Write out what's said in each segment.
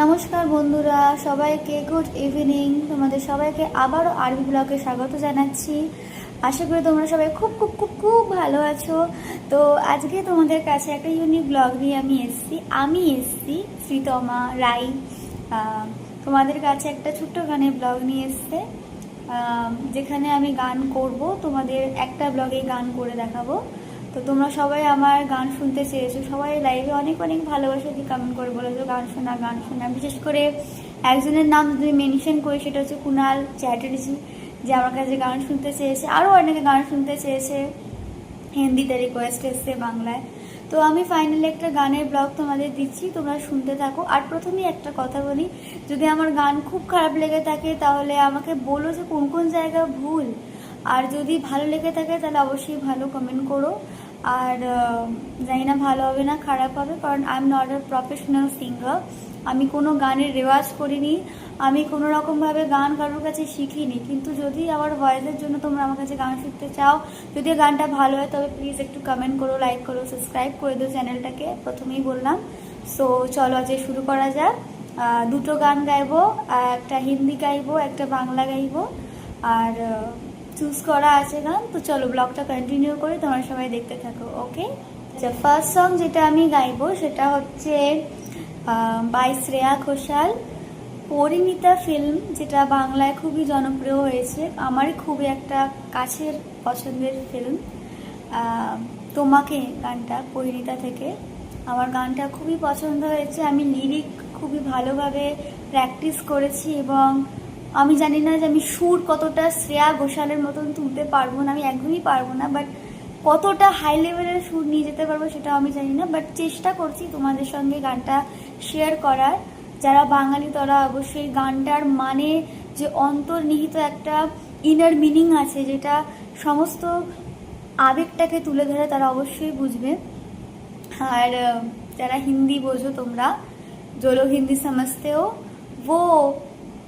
নমস্কার বন্ধুরা, সবাইকে গুড ইভিনিং। তোমাদের সবাইকে আবারও আরবি ব্লগে স্বাগত জানাচ্ছি। আশা করি তোমরা সবাই খুব খুব খুব খুব ভালো আছো। তো আজকে তোমাদের কাছে একটা ইউনিক ব্লগ নিয়ে আমি এসছি শ্রীতমা রাই। তোমাদের কাছে একটা ছোট্ট গানের ব্লগ নিয়ে এসছে, যেখানে আমি গান করব। তোমাদের একটা ব্লগে গান করে দেখাবো। তো তোমরা সবাই আমার গান শুনতে চেয়েছো, সবাই লাইভে অনেক অনেক ভালোবাসা দিয়ে কমেন্ট করে বলেছো গান শোনা গান শোনা। বিশেষ করে একজনের নাম যদি মেনশন করি, সেটা হচ্ছে কুণাল চ্যাটার্জি, যে আমার কাছে গান শুনতে চেয়েছে। আরও অনেকে গান শুনতে চেয়েছে, হিন্দিতে রিকোয়েস্ট এসছে, বাংলায়। তো আমি ফাইনালি একটা গানের ব্লগ তোমাদের দিচ্ছি, তোমরা শুনতে থাকো। আর প্রথমেই একটা কথা বলি, যদি আমার গান খুব খারাপ লেগে থাকে তাহলে আমাকে বলো যে কোন কোন জায়গা ভুল। আর যদি ভালো লেগে থাকে তাহলে অবশ্যই ভালো কমেন্ট করো। আর জানি না ভালো হবে না খারাপ হবে, কারণ I am not a professional singer. আমি কোনো গানের রেওয়াজ করিনি, আমি কোনো রকমভাবে গান কারোর কাছে শিখিনি। কিন্তু যদি আমার ভয়েসের জন্য তোমরা আমার কাছে গান শিখতে চাও, যদি গানটা ভালো হয়, তবে প্লিজ একটু কমেন্ট করো, লাইক করো, সাবস্ক্রাইব করে দিও চ্যানেলটাকে, প্রথমেই বললাম। সো চলো আজকে শুরু করা যাক। দুটো গান গাইবো, একটা হিন্দি গাইবো, একটা বাংলা গাইবো। আর চুজ করা আছে গান। তো চলো ব্লগটা কন্টিনিউ করি, তোমরা সবাই দেখতে থাকো। ওকে, আচ্ছা, ফার্স্ট সং যেটা আমি গাইবো সেটা হচ্ছে বাই শ্রেয়া ঘোষাল, পরিণীতা ফিল্ম, যেটা বাংলায় খুবই জনপ্রিয় হয়েছে। আমারই খুবই একটা কাছের পছন্দের ফিল্ম তোমাকে, গানটা পরিণীতা থেকে। আমার গানটা খুবই পছন্দ হয়েছে। আমি লিরিক খুবই ভালোভাবে প্র্যাকটিস করেছি, এবং আমি জানি না যে আমি সুর কতটা শ্রেয়া ঘোষালের মতন তুলতে পারবো না, আমি একদমই পারবো না। বাট কতটা হাই লেভেলের সুর নিয়ে যেতে পারবো সেটা আমি জানি না, বাট চেষ্টা করছি তোমাদের সঙ্গে গানটা শেয়ার করার। যারা বাঙালি তারা অবশ্যই গানটার মানে, যে অন্তর্নিহিত একটা ইনার মিনিং আছে, যেটা সমস্ত আবেগটাকে তুলে ধরে, তারা অবশ্যই বুঝবে। আর যারা হিন্দি বোঝো তোমরা, जो लोग हिंदी समझते हो वो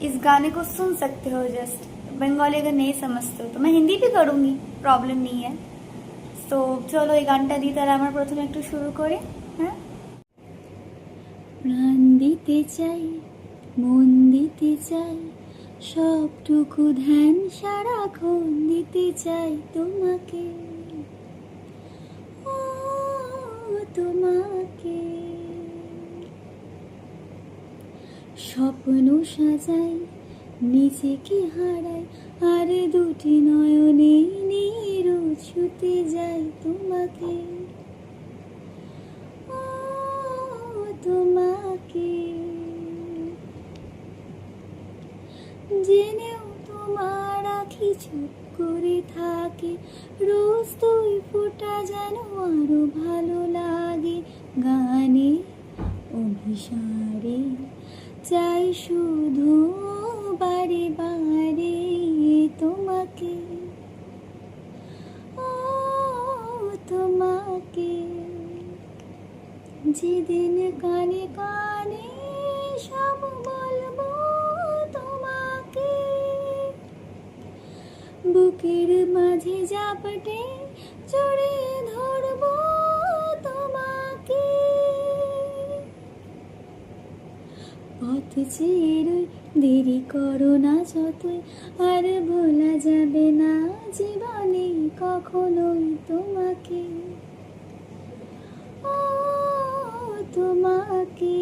इस गाने को सुन सकते हो। जस्ट बंगाली अगर नहीं समझते हो तो मैं हिंदी भी करूँगी, प्रॉब्लम नहीं है। তো চলো এই গানটা দিয়ে তাহলে আমরা প্রথমে একটু শুরু করি। হ্যাঁ, প্রাণ দিতে চাই, মন দিতে চাই, সবটুকু ধ্যান সারাক্ষণ দিতে চাই তোমাকে, ও তোমাকে। স্বপ্ন সাজাই, নিজেকে হারাই, আর দুটি নয়নে নিরু ছুতে যাই তোমাকে, ও তোমাকে। জেনেও তোমার আখি চুপ করে থাকে, রোজ তুই ফোঁটা যেন আরো ভালো লাগে। গানে অভিসারে চাই শুধু বারে বারে তোমাকে, ও তোমাকে। যেদিন কানে কানে সব বলবো তোমাকে, বুকের মাঝে জাপটে জড়িয়ে ধরবো তোমাকে। পথ চেয়ে দেরি করো না যতই, আর ভোলা যাবে না জীবনে কখনোই তোমাকে, ও তোমাকে।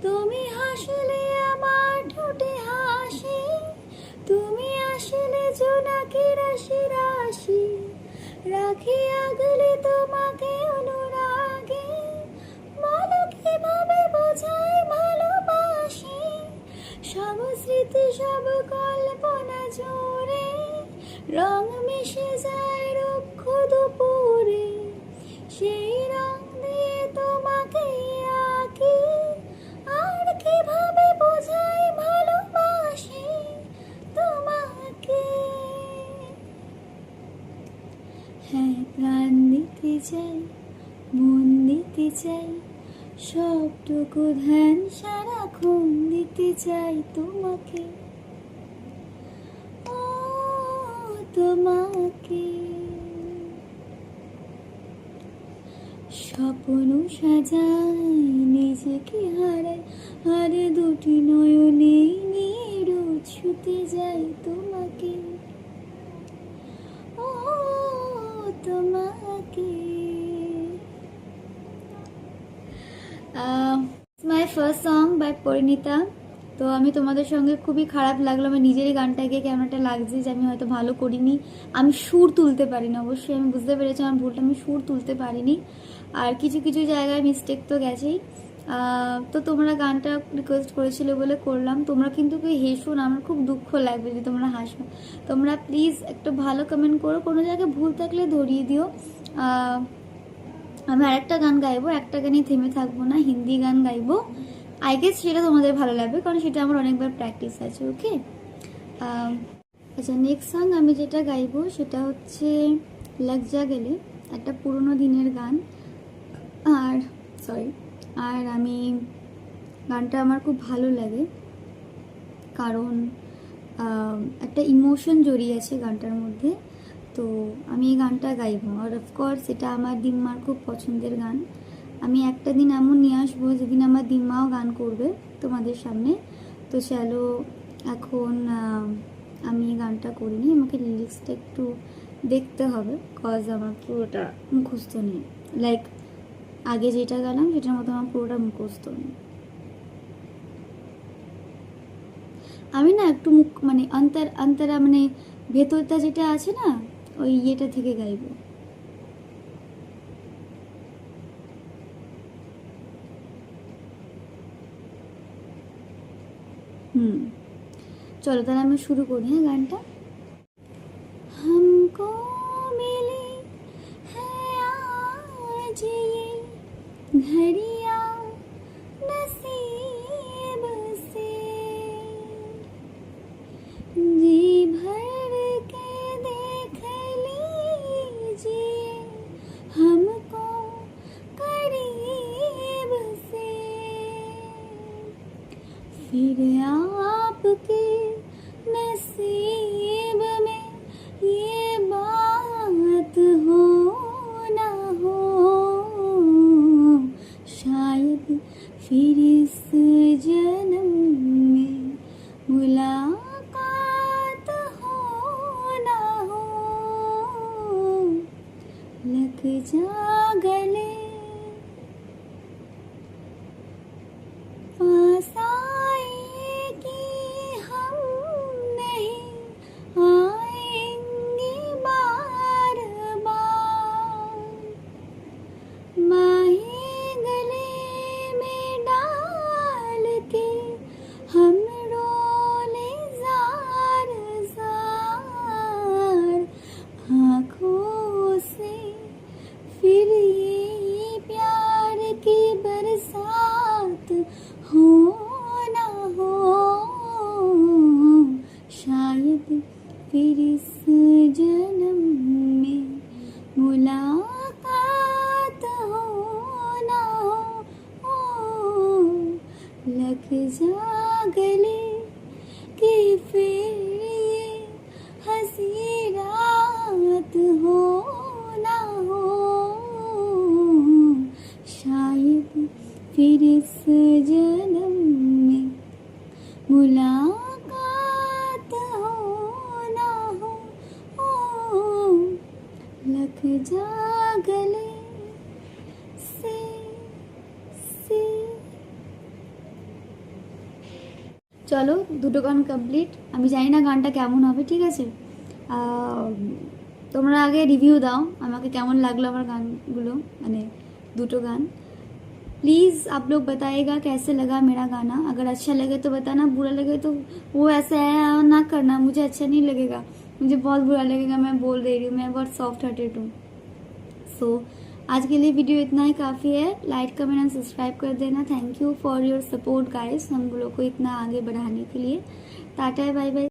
তুমি হাসলে আমার ঠোঁটে হাসি, তুমি আসলে জোনাকি রাশি রাশি, রাখি আগলে তোমাকে অনুরাগে। বলো কিভাবে বোঝাই ভালোবাসি, সব স্মৃতি সব কল্পনা জোরে, রং মিশে যায় রুক্ষ দুপুরে, সেই রং দিয়ে তোমাকে আঁকি। আর কিভাবে বোঝাই ভালোবাসি তোমাকে। হ্যাঁ, প্রাণ দিতে চাই, মন দিতে চাই, সবটুকু ধ্যান সারাক্ষণ দিতে চাই তোমাকে, ও তোমাকে। স্বপ্ন সাজাই নিজেকে হারাই, আর দুটি নয়নে নিয়ে রোজ ছুতে যাই তোমাকে, ও তোমাকে। My first song by Parineeta. তো আমি তোমাদের সঙ্গে খুবই খারাপ লাগলো, আমার নিজেরই গানটা গিয়ে কেমন একটা লাগছে যে আমি হয়তো ভালো করিনি, আমি সুর তুলতে পারিনি। অবশ্যই আমি বুঝতে পেরেছি আমার ভুলটা, আমি সুর তুলতে পারিনি, আর কিছু কিছু জায়গায় মিস্টেক তো গেছেই। তো তোমরা গানটা রিকোয়েস্ট করেছিলে বলে করলাম। তোমরা কিন্তু কেউ হেসো না, আমার খুব দুঃখ লাগবে যে তোমরা হাসো। তোমরা প্লিজ একটু ভালো কমেন্ট করো, কোনো জায়গায় ভুল থাকলে ধরিয়ে দিও। আমি আরেকটা গান গাইবো, একটা গানই থেমে থাকবো না, হিন্দি গান গাইবো। আই গেস সেটা তোমাদের ভালো লাগবে, কারণ সেটা আমার অনেকবার প্র্যাকটিস আছে। ওকে, আচ্ছা নেক্সট সং আমি যেটা গাইবো সেটা হচ্ছে লাগ যা গেলে, একটা পুরোনো দিনের গান। আর আমি গানটা আমার খুব ভালো লাগে, কারণ একটা ইমোশন জড়িয়ে আছে গানটার মধ্যে। তো আমি এই গানটা গাইবো, আর অফকোর্স এটা আমার দিম্মার খুব পছন্দের গান। আমি একটা দিন এমন নিয়ে আসবো যেদিন আমার দিম্মাও গান করবে তোমাদের সামনে। তো চলো, এখন আমি গানটা করিনি, আমাকে লিরিক্সটা একটু দেখতে হবে, কজ আমার পুরোটা মুখস্থ নেই। লাইক আগে যেটা গেলাম সেটার মতো আমার পুরোটা মুখস্থ নেই। আমি না একটু মুখ মানে অন্তরা মানে ভেতরটা যেটা আছে না, ওই ইয়েটা থেকে গাইবো। চলো তাহলে আমি শুরু করি। হ্যাঁ, গানটা हमको मिली है आज ये घड़ियां नसीब से, जी भर के देख लीजिए हमको करीब से, फिर आपके नसीब में ये बात हो ना हो, शायद फिर इस जन्म में मुलाकात हो ना हो, लग जा गले पास आए कि हम नहीं आएंगे बार बार, माहे गले में डाल के हम रोले जार जार, आँखों से फिर ये प्यार की बरसात हो ना हो, शायद फिर इस जन्म में मुलाकात हो ना हो, लग जा गले कि फिर ये हंसी रात हो ना हो, शायद फिर इस जन्म में मुलाकात हो ना हो, लग जा गले से। চলো দুটো গান কমপ্লিট। আমি জানি না গানটা কেমন হবে, ঠিক আছে? তোমরা আগে রিভিউ দাও আমাকে কেমন লাগলো আমার গাनগুলো, মানে দুটো গান। प्लीज़ आप लोग बताइएगा कैसे लगा मेरा गाना। अगर अच्छा लगे तो बताना, बुरा लगे तो वो ऐसा है ना करना, मुझे अच्छा नहीं लगेगा, मुझे बहुत बुरा लगेगा। मैं बोल रही हूँ, मैं बहुत सॉफ्ट हार्टेड हूँ। सो आज के लिए वीडियो इतना ही काफ़ी है। लाइक कमेंट एंड सब्सक्राइब कर देना। Thank you for your support guys, हम लोग को इतना आगे बढ़ाने के लिए। Tata bye bye.